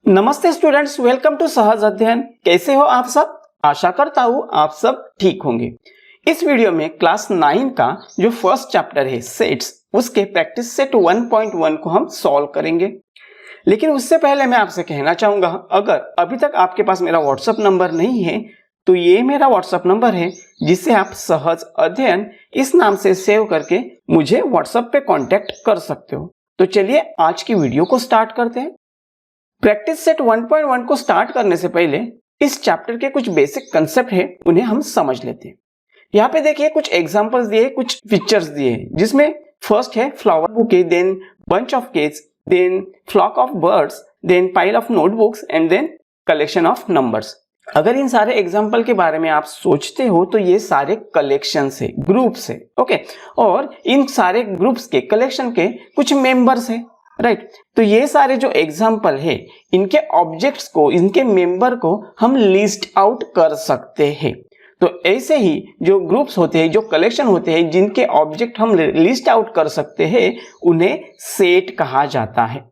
नमस्ते students, welcome to सहज अध्ययन। कैसे हो आप सब? आशा करता हूँ आप सब ठीक होंगे। इस वीडियो में क्लास 9 का जो फर्स्ट चैप्टर है सेट्स, उसके प्रैक्टिस सेट 1.1 को हम सॉल्व करेंगे। लेकिन उससे पहले मैं आपसे कहना चाहूंगा, अगर अभी तक आपके पास मेरा व्हाट्सएप नंबर नहीं है तो ये मेरा व्हाट्सएप नंबर है, जिससे आप सहज अध्ययन इस नाम से सेव करके मुझे व्हाट्सएप पे कांटेक्ट कर सकते हो। तो चलिए आज की वीडियो को स्टार्ट करते हैं। प्रैक्टिस सेट 1.1 को स्टार्ट करने से पहले इस चैप्टर के कुछ बेसिक कंसेप्ट है, उन्हें हम समझ लेते हैं। यहाँ पे देखिए कुछ एग्जांपल्स दिए, कुछ पिक्चर्स दिए, जिसमें फर्स्ट है flower bouquet, then bunch of cakes, then flock of birds, then pile of notebooks and then collection of numbers. अगर इन सारे एग्जाम्पल के बारे में आप सोचते हो तो ये सारे कलेक्शन है, ग्रुप्स है, ओके। और इन सारे ग्रुप्स के कलेक्शन के कुछ मेंबर्स है, राइट। तो ये सारे जो एग्जाम्पल है, इनके ऑब्जेक्ट्स को, इनके मेंबर को हम लिस्ट आउट कर सकते हैं। तो ऐसे ही जो ग्रुप्स होते हैं, जो कलेक्शन होते हैं, जिनके ऑब्जेक्ट हम लिस्ट आउट कर सकते हैं, उन्हें सेट कहा जाता है।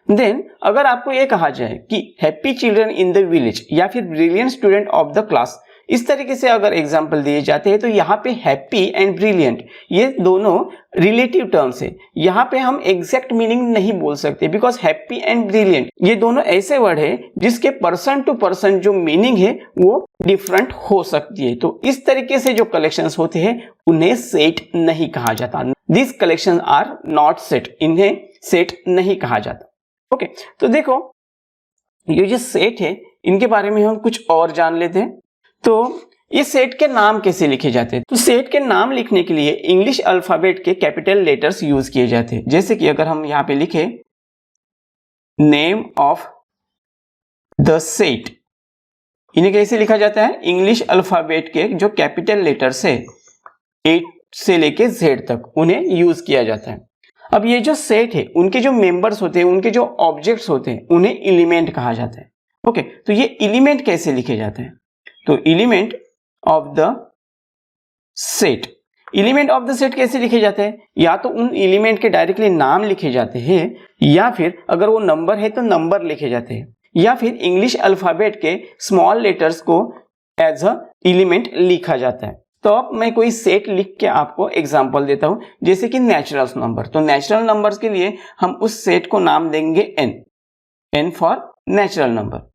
देन अगर आपको ये कहा जाए कि happy children in the village या फिर brilliant student of the class, इस तरीके से अगर एग्जाम्पल दिए जाते हैं तो यहाँ पे हैप्पी एंड ब्रिलियंट ये दोनों रिलेटिव टर्म्स है। यहाँ पे हम एग्जैक्ट मीनिंग नहीं बोल सकते, बिकॉज हैप्पी एंड ब्रिलियंट ये दोनों ऐसे वर्ड है जिसके पर्सन टू पर्सन जो मीनिंग है वो डिफरेंट हो सकती है। तो इस तरीके से जो कलेक्शंस होते हैं उन्हें सेट नहीं कहा जाता। This collection are not set, इन्हें सेट नहीं कहा जाता, ओके। तो देखो ये जो सेट है इनके बारे में हम कुछ और जान लेते हैं। तो इस सेट के नाम कैसे लिखे जाते हैं? तो सेट के नाम लिखने के लिए इंग्लिश अल्फाबेट के कैपिटल लेटर्स यूज किए जाते हैं। जैसे कि अगर हम यहां पे लिखे नेम ऑफ द सेट, इन्हें कैसे लिखा जाता है? इंग्लिश अल्फाबेट के जो कैपिटल लेटर्स है A से लेके Z तक, उन्हें यूज किया जाता है। अब ये जो सेट है, उनके जो मेंबर्स होते हैं, उनके जो ऑब्जेक्ट्स होते हैं, उन्हें एलिमेंट कहा जाता है, ओके। तो ये एलिमेंट कैसे लिखे जाते हैं? तो element of the set, element of the set कैसे लिखे जाते हैं? या तो उन एलिमेंट के डायरेक्टली नाम लिखे जाते हैं, या फिर अगर वो नंबर है तो नंबर लिखे जाते हैं, या फिर इंग्लिश अल्फाबेट के स्मॉल लेटर्स को एज अ एलिमेंट लिखा जाता है। तो अब मैं कोई सेट लिख के आपको एग्जांपल देता हूं, जैसे कि नेचुरल नंबर। तो नेचुरल नंबर्स के लिए हम उस सेट को नाम देंगे n for natural number,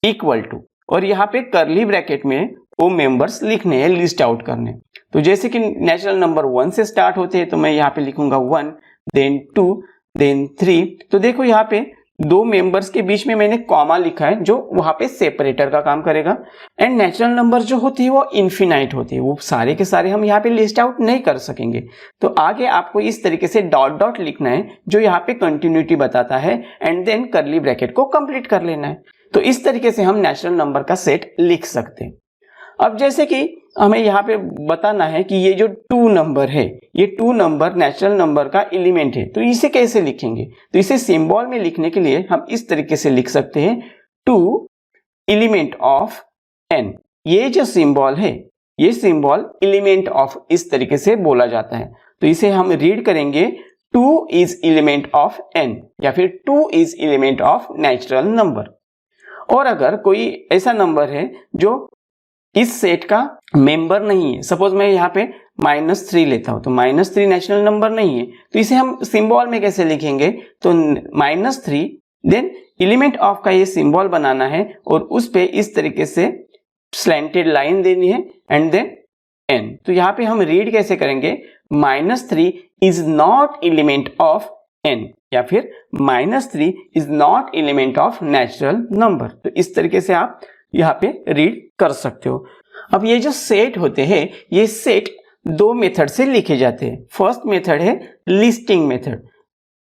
equal to, और यहाँ पे करली ब्रैकेट में वो मेंबर्स लिखने हैं, लिस्ट आउट करने। तो जैसे कि नेचुरल नंबर 1 से स्टार्ट होते हैं तो मैं यहाँ पे लिखूंगा 1, देन 2, देन 3। तो देखो यहाँ पे दो मेंबर्स के बीच में मैंने कॉमा लिखा है, जो वहां पे सेपरेटर का काम करेगा। एंड नेचुरल नंबर जो होती है वो इन्फिनाइट होती है, वो सारे के सारे हम यहाँ पे लिस्ट आउट नहीं कर सकेंगे। तो आगे आपको इस तरीके से डॉट डॉट लिखना है, जो यहाँ पे कंटिन्यूटी बताता है, एंड देन करली ब्रैकेट को कंप्लीट कर लेना है। तो इस तरीके से हम नेचुरल नंबर का सेट लिख सकते हैं। अब जैसे कि हमें यहाँ पे बताना है कि ये जो 2 नंबर है, ये 2 नंबर नेचुरल नंबर का एलिमेंट है, तो इसे कैसे लिखेंगे? तो इसे सिंबल में लिखने के लिए हम इस तरीके से लिख सकते हैं 2 एलिमेंट ऑफ n। ये जो सिंबल है, ये सिंबल एलिमेंट ऑफ इस तरीके से बोला जाता है। तो इसे हम रीड करेंगे 2 इज एलिमेंट ऑफ n, या फिर 2 is element of natural number. और अगर कोई ऐसा नंबर है जो इस सेट का मेंबर नहीं है, सपोज मैं यहाँ पे -3 लेता हूं, तो -3 नेचुरल नंबर नहीं है, तो इसे हम सिंबल में कैसे लिखेंगे? तो -3, देन एलिमेंट ऑफ का ये सिंबल बनाना है और उस पे इस तरीके से स्लैंटेड लाइन देनी है, एंड देन n। तो यहाँ पे हम रीड कैसे करेंगे? -3 is not element of n, या फिर -3 is not element of natural number. तो इस तरीके से आप यहाँ पे रीड कर सकते हो। अब ये जो सेट होते हैं, ये सेट 2 मेथड से लिखे जाते हैं। फर्स्ट मेथड है लिस्टिंग मेथड।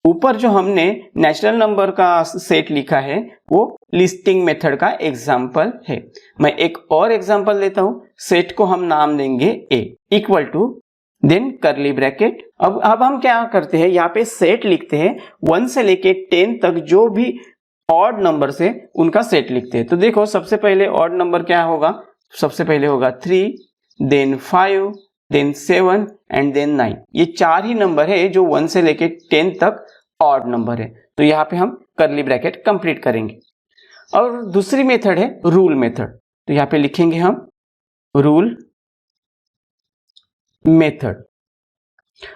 ऊपर जो हमने नेचुरल नंबर का सेट लिखा है वो लिस्टिंग मेथड का एग्जाम्पल है। मैं एक और एग्जाम्पल लेता हूं। सेट को हम नाम देंगे a, equal to, then curly bracket. अब हम क्या करते हैं, यहाँ पे सेट लिखते हैं 1 से लेके 10 तक जो भी ऑड नंबर से उनका सेट लिखते हैं। तो देखो सबसे पहले ऑड नंबर क्या होगा? सबसे पहले होगा 3, देन 5, देन 7 एंड देन 9। ये 4 ही नंबर है जो 1 से लेके 10 तक ऑड नंबर है। तो यहाँ पे हम कर्ली ब्रैकेट कंप्लीट करेंगे। और दूसरी मेथड है रूल मेथड, तो यहाँ पे लिखेंगे हम रूल मेथड।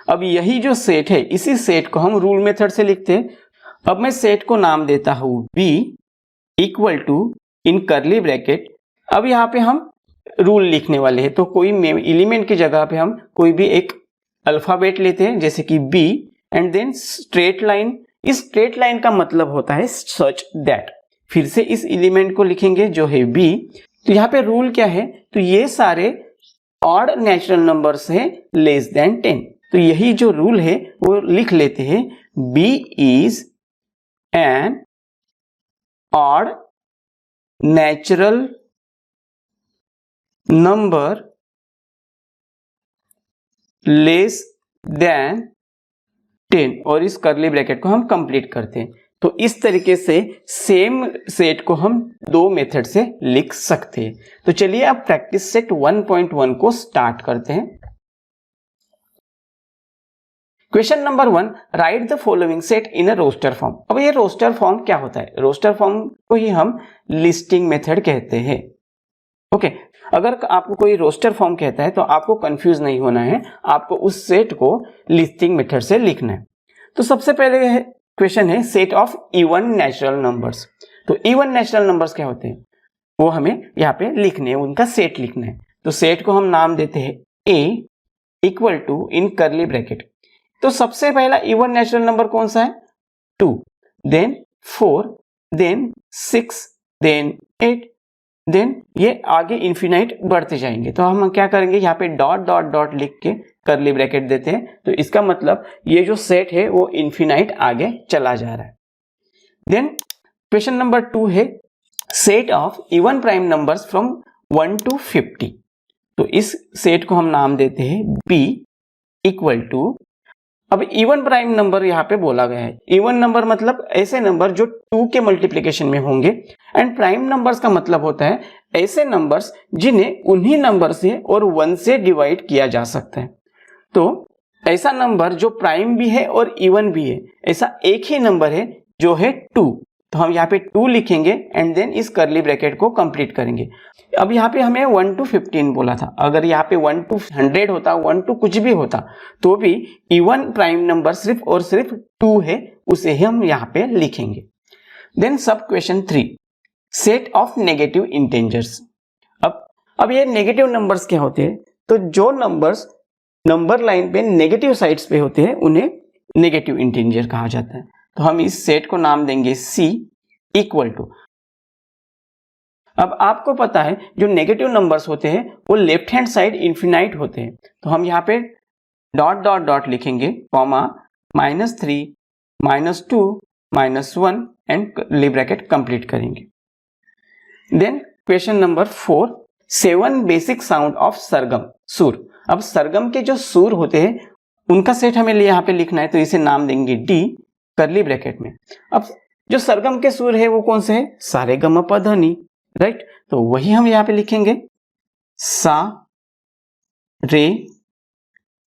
अब यही जो सेट है इसी सेट को हम रूल मेथड से लिखते हैं। अब मैं सेट को नाम देता हूं b equal to in curly bracket. अब यहाँ पे हम रूल लिखने वाले हैं, तो कोई एलिमेंट की जगह पे हम कोई भी एक अल्फाबेट लेते हैं जैसे कि b and then straight line. इस स्ट्रेट लाइन का मतलब होता है सच दैट। फिर से इस एलिमेंट को लिखेंगे जो है b। तो यहाँ पे रूल क्या है, तो ये सारे ऑड नेचुरल नंबर्स है लेस देन 10। तो यही जो रूल है वो लिख लेते हैं b is an odd natural number less than 10 और इस कर्ली ब्रैकेट को हम कंप्लीट करते हैं। तो इस तरीके से सेम सेट को हम दो मेथड से लिख सकते हैं। तो चलिए अब प्रैक्टिस सेट 1.1 को स्टार्ट करते हैं। Question number 1, write the following set in a roster form. अब ये रोस्टर फॉर्म क्या होता है, रोस्टर फॉर्म को ही हम लिस्टिंग मेथड कहते हैं। ओके, अगर आपको कोई रोस्टर फॉर्म कहता है तो आपको कंफ्यूज नहीं होना है, आपको उस सेट को लिस्टिंग मेथड से लिखना है। तो सबसे पहले क्वेश्चन है set of even natural numbers. तो इवन नेचुरल नंबर्स क्या होते हैं वो हमें यहाँ पे लिखने हैं, उनका सेट लिखना है। तो सेट को हम नाम देते हैं A equal to in curly bracket. तो सबसे पहला इवन नेचुरल नंबर कौन सा है, 2, देन 4, देन 6, देन 8, देन ये आगे इन्फिनाइट बढ़ते जाएंगे। तो हम क्या करेंगे, यहाँ पे डॉट डॉट डॉट लिख के कर्ली ब्रैकेट देते हैं। तो इसका मतलब ये जो सेट है वो इन्फिनाइट आगे चला जा रहा है। देन क्वेश्चन नंबर 2 है set of even prime numbers from 1 to 50। तो इस सेट को हम नाम देते हैं b इक्वल टू, अब इवन प्राइम नंबर यहाँ पे बोला गया है। इवन नंबर मतलब ऐसे नंबर जो 2 के मल्टीप्लिकेशन में होंगे, एंड प्राइम नंबर्स का मतलब होता है ऐसे नंबर्स जिन्हें उन्हीं नंबर से और 1 से डिवाइड किया जा सकता है। तो ऐसा नंबर जो प्राइम भी है और इवन भी है, ऐसा एक ही नंबर है जो है 2। तो हम यहाँ पे 2 लिखेंगे एंड देन इस कर्ली ब्रैकेट को कंप्लीट करेंगे। अब यहाँ पे हमें 1 to 15 बोला था, अगर यहाँ पे 1 to 100 होता, 1 to कुछ भी होता, तो भी इवन प्राइम नंबर सिर्फ और सिर्फ 2 है, उसे हम यहाँ पे लिखेंगे। देन सब question 3, set of negative integers. अब ये नेगेटिव नंबर्स क्या होते हैं, तो जो नंबर्स नंबर लाइन पे नेगेटिव साइड्स पे होते हैं उन्हें नेगेटिव इंटीजर कहा जाता है। तो हम इस सेट को नाम देंगे c इक्वल टू। अब आपको पता है जो नेगेटिव नंबर्स होते हैं वो लेफ्ट हैंड साइड इन्फिनाइट होते हैं। तो हम यहाँ पे डॉट डॉट डॉट लिखेंगे, comma -3, -2, -1 and curly bracket complete करेंगे। Then question number 4, 7 basic sound of sargam सुर। अब सरगम के जो सुर होते हैं उनका सेट हमें यहाँ पे लिखना है, तो इसे नाम देंगे d कर्ली ब्रैकेट में। अब जो सरगम के सुर है वो कौन से है, सारे गम प ध नि, राइट। तो वही हम यहाँ पे लिखेंगे सा रे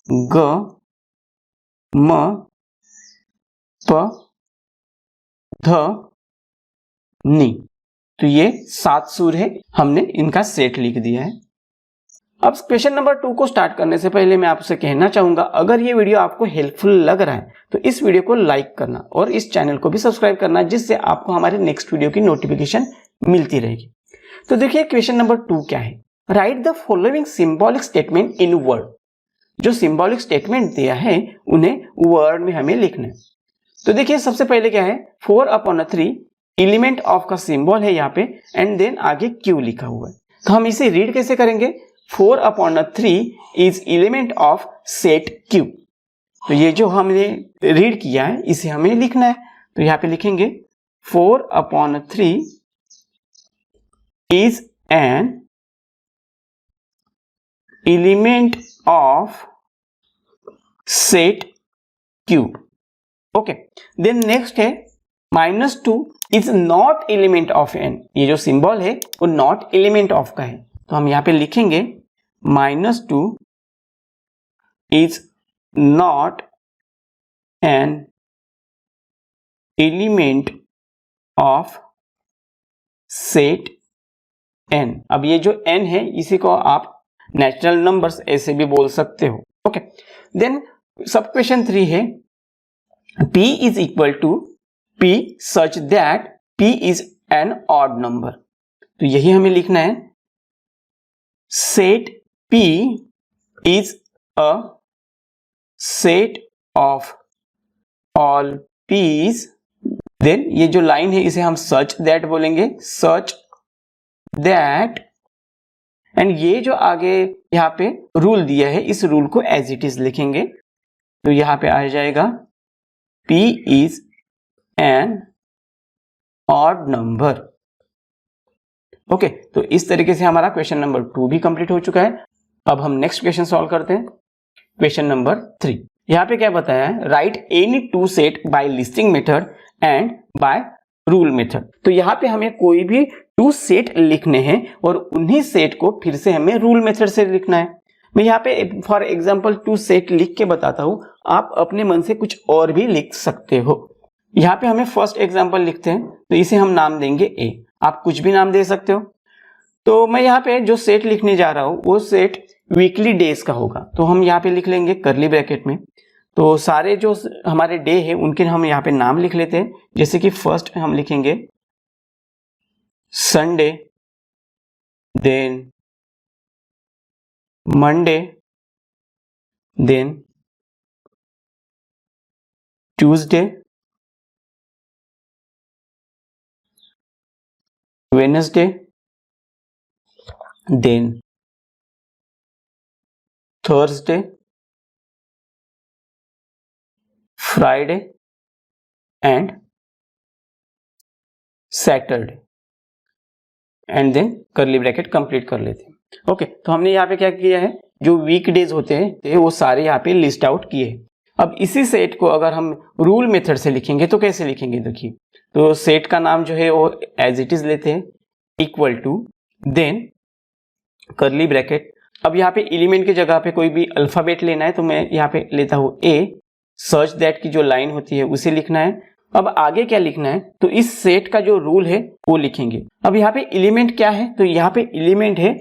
ग म प ध नि। तो ये 7 सुर है, हमने इनका सेट लिख दिया है। अब क्वेश्चन नंबर 2 को स्टार्ट करने से पहले मैं आपसे कहना चाहूंगा, अगर ये वीडियो आपको हेल्पफुल लग रहा है तो इस वीडियो को लाइक करना और इस चैनल को भी सब्सक्राइब करना, जिससे आपको हमारे नेक्स्ट वीडियो की नोटिफिकेशन मिलती रहेगी। तो देखिए क्वेश्चन नंबर 2 क्या है, right the following symbolic statement in word. जो सिंबॉलिक स्टेटमेंट दिया है उन्हें वर्ड में हमें लिखना है। तो देखिए सबसे पहले क्या है, 4/3 एलिमेंट ऑफ का सिंबल है यहाँ पे, एंड देन आगे Q लिखा हुआ है। तो हम इसे रीड कैसे करेंगे, 4/3 is element of set Q। तो ये जो हमने रीड किया है इसे हमें लिखना है। तो यहाँ पे लिखेंगे 4/3 is an element of set Q। Okay, then next है -2 is not element of n। ये जो सिंबल है वो नॉट एलिमेंट ऑफ का है, तो हम यहाँ पे लिखेंगे -2 is not an element of set n। अब ये जो n है इसी को आप नेचुरल नंबर्स ऐसे भी बोल सकते हो। ओके, देन सब क्वेश्चन 3 है p is equal to p such that p is an odd number. तो यही हमें लिखना है, set p is a set of all p's। Then ये जो लाइन है इसे हम सच दैट बोलेंगे, सच दैट, एंड ये जो आगे यहाँ पे रूल दिया है इस रूल को एज इट इज लिखेंगे। तो यहाँ पे आ जाएगा p is an odd number. Okay, तो इस तरीके से हमारा क्वेश्चन नंबर 2 भी कंप्लीट हो चुका है। अब हम नेक्स्ट क्वेश्चन सॉल्व करते हैं, क्वेश्चन नंबर 3। यहाँ पे क्या बताया है, write any two set by listing method and by rule method. तो यहाँ पे हमें कोई भी 2 सेट लिखने हैं और उन्हीं सेट को फिर से हमें रूल मेथड से लिखना है। मैं यहाँ पे फॉर एग्जांपल 2 सेट लिख के बताता हूँ, आप अपने मन से कुछ और भी लिख सकते हो। यहाँ पे हमें फर्स्ट एग्जांपल लिखते हैं, तो इसे हम नाम देंगे ए। आप कुछ भी नाम दे सकते हो। तो मैं यहाँ पे जो सेट लिखने जा रहा हूँ वो सेट वीकली डेज का होगा, तो हम यहाँ पे लिख लेंगे कर्ली ब्रैकेट में। तो सारे जो हमारे डे है उनके हम यहाँ पे नाम लिख लेते हैं, जैसे कि फर्स्ट हम लिखेंगे Sunday, then Monday, then Tuesday, Wednesday, then Thursday, Friday and Saturday, and then curly bracket complete कर लेते हैं। ओके, तो हमने यहाँ पे क्या किया है, जो वीकडेज होते हैं वो सारे यहाँ पे लिस्ट आउट किए हैं। अब इसी सेट को अगर हम रूल मेथड से लिखेंगे तो कैसे लिखेंगे, देखिए। तो सेट का नाम जो है वो एज इट इज लेते हैं, equal to, then curly bracket. अब यहाँ पे एलिमेंट की जगह पे कोई भी अल्फाबेट लेना है, तो मैं यहाँ पे लेता हूँ ए, सच दैट की जो लाइन होती है उसे लिखना है। अब आगे क्या लिखना है, तो इस सेट का जो रूल है वो लिखेंगे। अब यहाँ पे एलिमेंट क्या है, तो यहाँ पे एलिमेंट है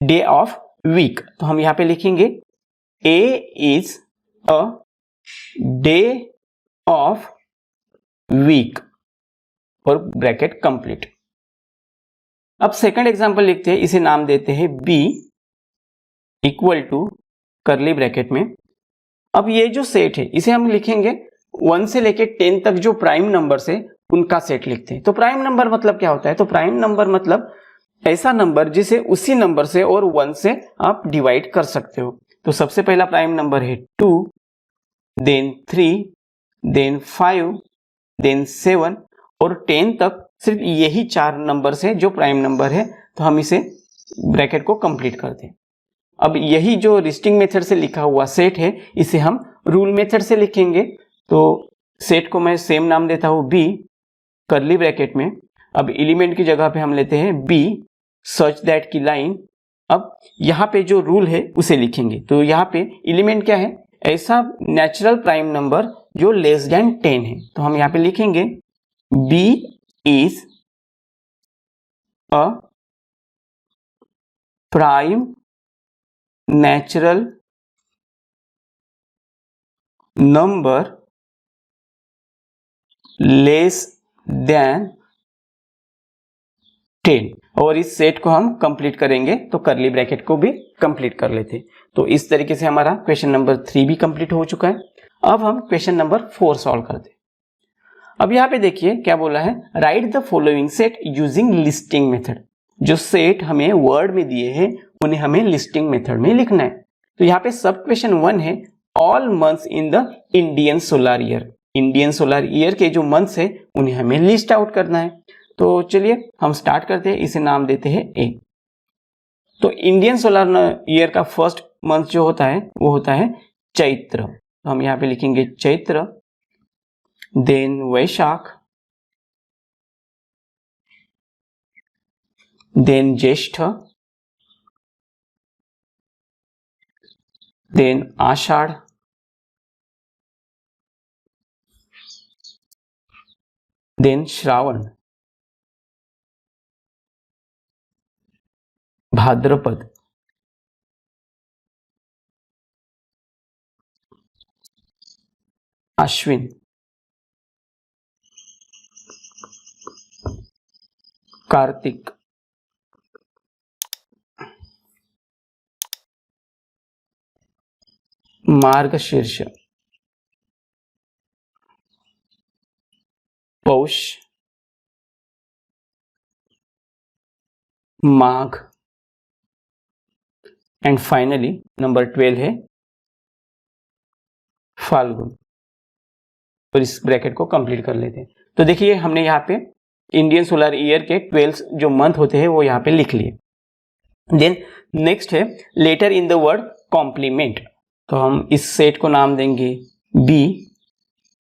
डे ऑफ वीक, तो हम यहाँ पे लिखेंगे A is a day of week और ब्रैकेट कंप्लीट। अब सेकंड एग्जांपल लिखते हैं, इसे नाम देते हैं B, equal to curly bracket में। अब ये जो सेट है इसे हम लिखेंगे 1 से लेके 10 तक जो प्राइम नंबर है उनका सेट लिखते हैं। तो प्राइम नंबर मतलब क्या होता है, तो प्राइम नंबर मतलब ऐसा नंबर जिसे उसी नंबर से और 1 से आप डिवाइड कर सकते हो। तो सबसे पहला प्राइम नंबर है 2, देन 3, देन 5, देन 7 और 10 तक सिर्फ यही 4 नंबर से जो प्राइम नंबर है, तो हम इसे ब्रैकेट को कंप्लीट करते हैं। अब यही जो लिस्टिंग मेथड से लिखा हुआ सेट है इसे हम रूल मेथड से लिखेंगे। तो सेट को मैं सेम नाम देता हूं बी, कर्ली ब्रैकेट में। अब एलिमेंट की जगह पे हम लेते हैं बी, सच दैट की लाइन। अब यहाँ पे जो रूल है उसे लिखेंगे। तो यहाँ पे एलिमेंट क्या है, ऐसा नेचुरल प्राइम नंबर जो लेस देन 10 है, तो हम यहाँ पे लिखेंगे B is a prime natural number less than 10, और इस सेट को हम कंप्लीट करेंगे तो कर्ली ब्रैकेट को भी कंप्लीट कर लेते। तो इस तरीके से हमारा क्वेश्चन नंबर 3 भी कंप्लीट हो चुका है। अब हम क्वेश्चन नंबर 4 सॉल्व करते हैं। अब यहाँ पे देखिए क्या बोला है, right the following set using listing method. जो सेट हमें वर्ड में दिए हैं उन्हें हमें लिस्टिंग मेथड में लिखना है। तो यहाँ पे सब क्वेश्चन 1 है, all months in the Indian solar year. Indian solar year के जो मंथ्स है उन्हें हमें लिस्ट आउट करना है। तो चलिए हम स्टार्ट करते हैं, इसे नाम देते हैं ए। तो इंडियन सोलर ईयर का फर्स्ट मंथ जो होता है वो होता है चैत्र, तो हम यहाँ पे लिखेंगे Chaitra, then Vaishakh, then Jyeshtha, then Ashadh, then Shravan, Bhadrapad, Ashwin, Kartik, Margashirsha, Paush, Magh and finally number 12 है फाल्गुन। और इस ब्रैकेट को कंप्लीट कर लेते हैं। तो देखिए हमने यहाँ पे इंडियन सोलर ईयर के 12 जो मंथ होते हैं वो यहाँ पे लिख लिए। देन नेक्स्ट है letter in the word complement. तो हम इस सेट को नाम देंगे बी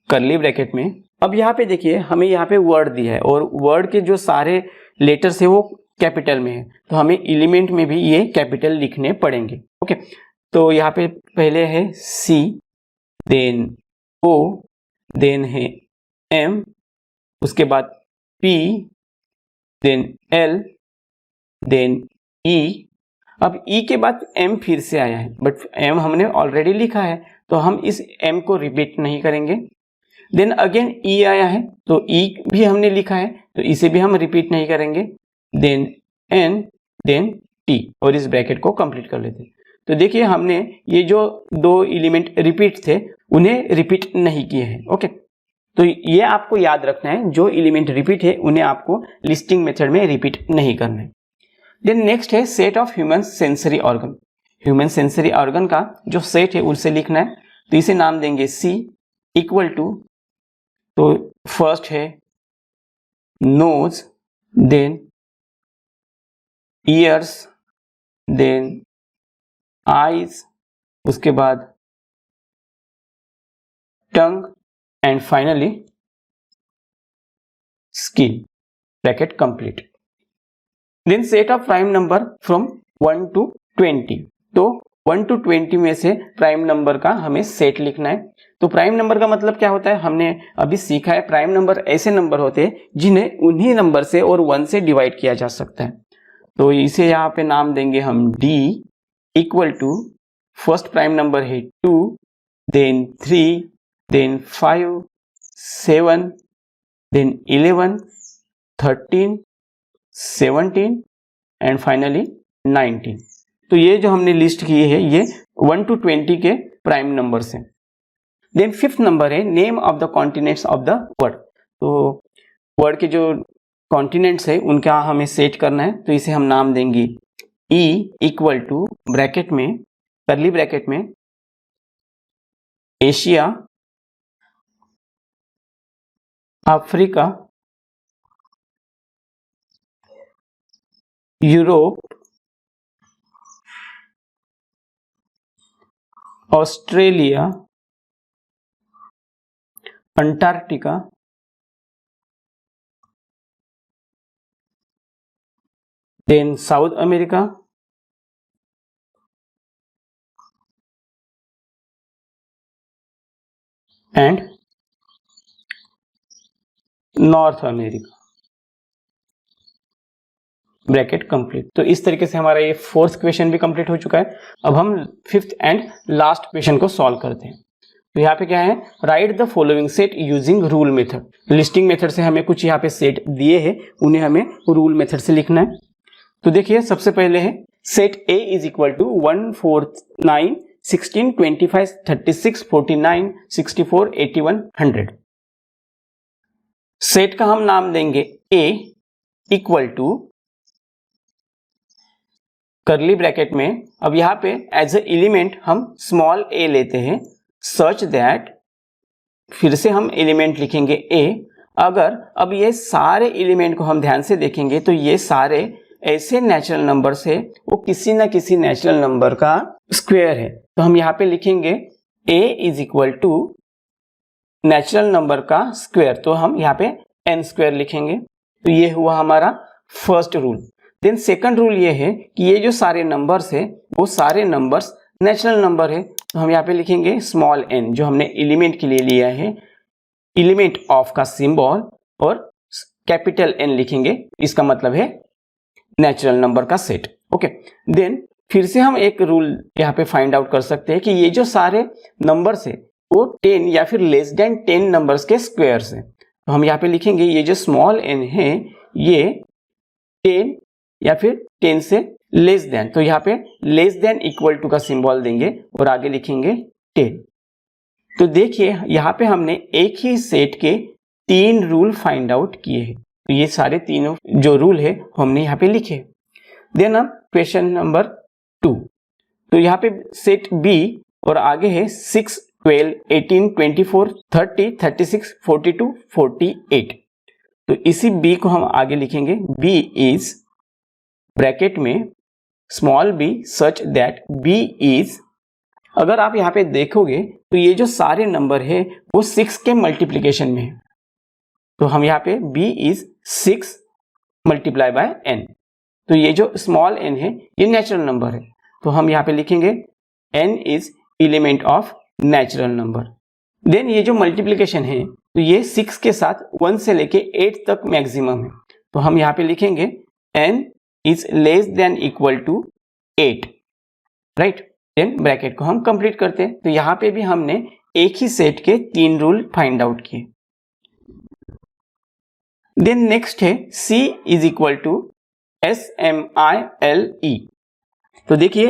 करली ब्रैकेट में। अब यहाँ पे देखिए हमें यहाँ पे वर्ड दिया है और वर्ड के जो सारे लेटर्स है वो कैपिटल में है, तो हमें एलिमेंट में भी ये कैपिटल लिखने पड़ेंगे। ओके, तो यहाँ पे पहले है सी, देन ओ, देन है एम, उसके बाद पी, देन एल, देन ई। अब ई के बाद एम फिर से आया है, बट एम हमने ऑलरेडी लिखा है तो हम इस एम को रिपीट नहीं करेंगे। देन अगेन ई आया है तो ई भी हमने लिखा है तो इसे भी हम रिपीट नहीं करेंगे। देन एन, देन टी, और इस ब्रैकेट को कंप्लीट कर लेते हैं। तो देखिए हमने ये जो दो एलिमेंट रिपीट थे उन्हें रिपीट नहीं किए हैं। ओके, तो ये आपको याद रखना है, जो एलिमेंट रिपीट है उन्हें आपको लिस्टिंग मेथड में रिपीट नहीं करना है। देन नेक्स्ट है set of human sensory organ. Human sensory organ का जो सेट है उसे लिखना है, तो इसे नाम देंगे सी इक्वल टू, तो फर्स्ट है nose, then ears, then eyes, उसके बाद tongue and finally skin. Bracket complete. Then set of prime number from 1 to 20। तो 1 to 20 में से प्राइम नंबर का हमें सेट लिखना है। तो प्राइम नंबर का मतलब क्या होता है, हमने अभी सीखा है प्राइम नंबर ऐसे नंबर होते हैं जिन्हें उन्हीं नंबर से और 1 से डिवाइड किया जा सकता है। तो इसे यहाँ पे नाम देंगे हम D equal to, first prime number है 2, then 3, then 5, 7, then 11, 13, 17 and finally 19। तो ये जो हमने लिस्ट की है ये 1 to 20 के प्राइम नंबर्स हैं। देन फिफ्थ नंबर है name of the continents of the word. तो वर्ड के जो कॉन्टिनेंट्स है उनका हमें सेट करना है, तो इसे हम नाम देंगे ई इक्वल टू, ब्रैकेट में करली ब्रैकेट में Asia, Africa, Europe, Australia, Antarctica, then South America, and North America. Bracket complete. तो इस तरीके से हमारा ये फोर्थ क्वेश्चन भी कंप्लीट हो चुका है। अब हम फिफ्थ एंड लास्ट क्वेश्चन को सॉल्व करते हैं। तो यहाँ पे क्या है, right the following set using rule method. Listing method से हमें कुछ यहाँ पे सेट दिए हैं, उन्हें हमें रूल मेथड से लिखना है। तो देखिए सबसे पहले है set A is equal to 1, 4, 9, 16, 25, 36, 49, 64, 81, 100। Set का हम नाम देंगे ए इक्वल टू, करली ब्रैकेट में, अब यहाँ पे एज ए एलिमेंट हम स्मॉल ए लेते हैं, सच दैट, फिर से हम एलिमेंट लिखेंगे ए। अगर अब ये सारे एलिमेंट को हम ध्यान से देखेंगे तो ये सारे ऐसे नेचुरल नंबर से वो किसी ना किसी नेचुरल नंबर का स्क्वायर है। तो हम यहाँ पे लिखेंगे a is equal to natural number का स्क्वायर, तो हम यहाँ पे n स्क्वायर लिखेंगे। तो ये हुआ हमारा first rule. Then second rule ये है कि ये जो सारे नंबर्स है वो सारे नंबर्स नेचुरल नंबर है, तो हम यहाँ पे लिखेंगे स्मॉल n, जो हमने एलिमेंट के लिए लिया है, एलिमेंट ऑफ का सिंबल, और कैपिटल N लिखेंगे, इसका मतलब है नेचुरल नंबर का सेट। ओके, देन फिर से हम एक रूल यहाँ पे फाइंड आउट कर सकते हैं कि ये जो सारे नंबर्स है वो 10 या फिर लेस देन 10 नंबर्स के स्क्वायर्स हैं। तो हम यहाँ पे लिखेंगे ये जो स्मॉल n है ये 10 या फिर 10 से लेस देन, तो यहाँ पे लेस देन इक्वल टू का सिंबल देंगे और आगे लिखेंगे 10। तो देखिए यहाँ पे हमने एक ही सेट के 3 रूल फाइंड आउट किए हैं। तो ये सारे तीनों जो रूल है हमने यहाँ पे लिखे। देन अब क्वेश्चन नंबर 2, तो यहाँ पे सेट B और आगे है 6, 12, 18, 24, 30, 36, 42, 48। तो इसी B को हम आगे लिखेंगे B इज ब्रैकेट में small b such that B is, अगर आप यहाँ पे देखोगे तो ये जो सारे नंबर है वो 6 के मल्टीप्लिकेशन में है। तो हम यहाँ पे B is 6 multiply by n। तो ये जो स्मॉल n है ये नेचुरल नंबर है, तो हम यहाँ पे लिखेंगे n is element of natural number. Then ये जो मल्टीप्लिकेशन है तो ये 6 के साथ 1 से लेके 8 तक मैक्सिमम है, तो हम यहाँ पे लिखेंगे n is less than equal to 8, right. Then bracket को हम कंप्लीट करते हैं। तो यहाँ पे भी हमने एक ही सेट के 3 रूल फाइंड आउट किए। देन नेक्स्ट है C is equal to SMILE। तो देखिए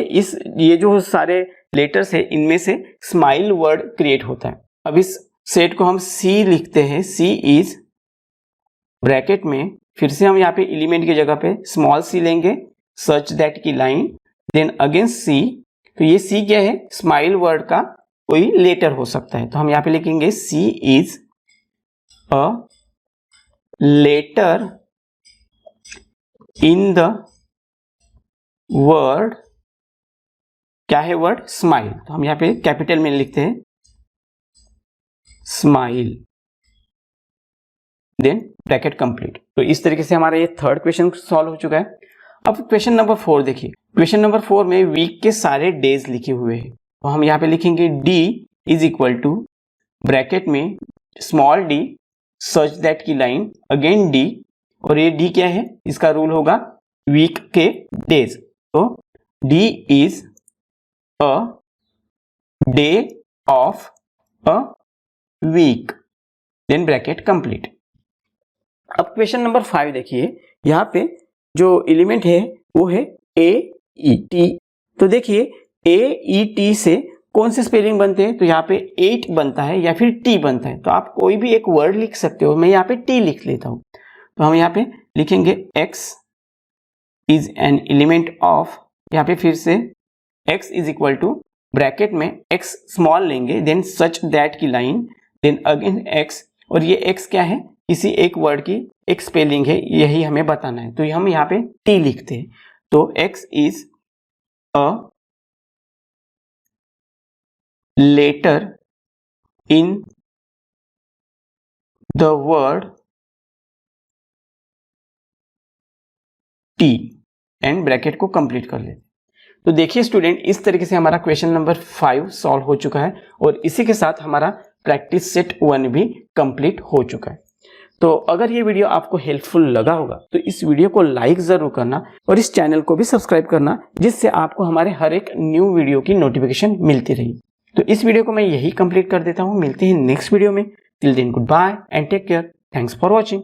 ये जो सारे लेटर्स है इनमें से स्माइल वर्ड क्रिएट होता है। अब इस सेट को हम C लिखते हैं, C इज ब्रैकेट में फिर से हम यहाँ पे एलिमेंट की जगह पे स्मॉल c लेंगे सच दैट की लाइन, देन अगेन C। तो ये C क्या है, स्माइल वर्ड का कोई लेटर हो सकता है, तो हम यहाँ पे लिखेंगे C is a letter in the word, क्या है वर्ड, स्माइल। तो हम यहाँ पे कैपिटल में लिखते हैं स्माइल, देन ब्रैकेट कंप्लीट। तो इस तरीके से हमारा ये थर्ड क्वेश्चन सॉल्व हो चुका है। अब क्वेश्चन नंबर 4 देखिए। क्वेश्चन नंबर 4 में वीक के सारे डेज लिखे हुए हैं, तो हम यहाँ पे लिखेंगे d is equal to bracket में स्मॉल d सच दैट की लाइन अगेन d, और ये d क्या है, इसका रूल होगा वीक के डेज। तो d is a day of a week, then bracket complete. अब क्वेश्चन नंबर 5 देखिए, यहाँ पे जो एलिमेंट है वो है AET। तो देखिए AET से कौन से स्पेलिंग बनते हैं, तो यहाँ पे 8 बनता है या फिर T बनता है। तो आप कोई भी एक वर्ड लिख सकते हो, मैं यहाँ पे T लिख लेता हूँ। तो हम यहाँ पे लिखेंगे X is an element of, यहाँ पे फिर से X is equal to bracket में X स्मॉल लेंगे, देन सच दैट की लाइन, देन अगेन X, और ये X क्या है, किसी एक वर्ड की एक स्पेलिंग है, यही हमें बताना है। तो हम यहाँ पे T लिखते हैं। तो X is a letter in the word T, and bracket को कंप्लीट कर लेते हैं। तो देखिए स्टूडेंट, इस तरीके से हमारा क्वेश्चन नंबर 5 सॉल्व हो चुका है, और इसी के साथ हमारा प्रैक्टिस सेट 1 भी कंप्लीट हो चुका है। तो अगर ये वीडियो आपको हेल्पफुल लगा होगा तो इस वीडियो को लाइक जरूर करना और इस चैनल को भी सब्सक्राइब करना, जिससे आपको हमारे हर एक न्यू वीडियो की नोटिफिकेशन मिलती रही। तो इस वीडियो को मैं यही कंप्लीट कर देता हूँ। मिलते हैं नेक्स्ट वीडियो में। Till then goodbye and take care. Thanks for watching.